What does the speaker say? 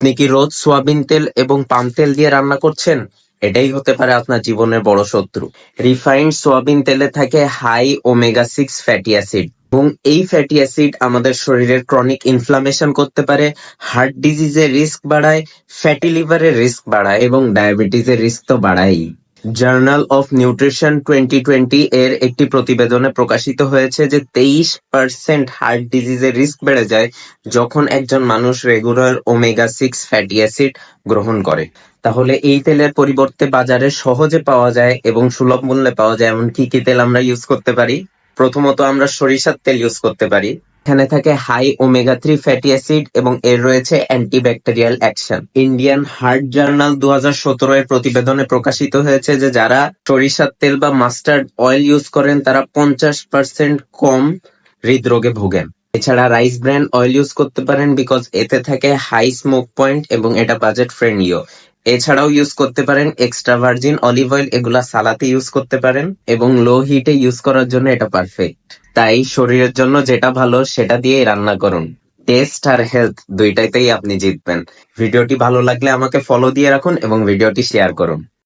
আপনি কি রোজ সোয়াবিন তেল এবং পাম তেল দিয়ে রান্না করছেন? এটাই হতে পারে আপনার জীবনের বড় শত্রু। রিফাইন্ড সোয়াবিন তেলে থাকে হাই ওমেগা 6 ফ্যাটি অ্যাসিড এবং এই ফ্যাটি অ্যাসিড আমাদের শরীরের ক্রনিক ইনফ্লামেশন করতে পারে, হার্ট ডিজিজের রিস্ক বাড়ায়, ফ্যাটি লিভারের রিস্ক বাড়ায় এবং ডায়াবেটিসের রিস্ক তো বাড়ায়ই। জার্নাল অফ নিউট্রিশন 2020 এর একটি প্রতিবেদনে প্রকাশিত হয়েছে যে 23% হার্ট ডিজিজের রিস্ক বেড়ে যায় যখন একজন মানুষ রেগুলার ওমেগা 6 ফ্যাটি অ্যাসিড গ্রহণ করে। তাহলে এই তেলের পরিবর্তে বাজারে সহজে পাওয়া যায় এবং সুলভ মূল্যে পাওয়া যায় এমন কি কি তেল আমরা ইউজ করতে পারি? প্রথমত আমরা সরিষার তেল ইউজ করতে পারি। এখানে থাকে হাই ওমেগা 3 ফ্যাটি অ্যাসিড এবং এর রয়েছে antibacterial action. Indian heart journal 2017 এর প্রতিবেদনে প্রকাশিত হয়েছে যে যারা সরিষার তেল বা মাস্টার্ড অয়েল ইউজ করেন তারা 50% কম হৃদরোগে ভোগেন। এছাড়া রাইস ব্র্যান অয়েল ইউজ করতে পারেন বিকজ এতে থাকে হাই স্মোক পয়েন্ট এবং এটা বাজেট ফ্রেন্ডলিও। এছাড়াও ইউজ করতে পারেন এক্সট্রা ভার্জিন অলিভ অয়েল, এগুলা সালাতে ইউজ করতে পারেন এবং লো হিটে ইউজ করার জন্য এটা পারফেক্ট। তাই শরীরের জন্য যেটা ভালো সেটা দিয়েই রান্না করুন। টেস্ট আর হেলথ দুইটাতেই আপনি জিতবেন। ভিডিওটি ভালো লাগলে আমাকে ফলো দিয়ে রাখুন এবং ভিডিওটি শেয়ার করুন।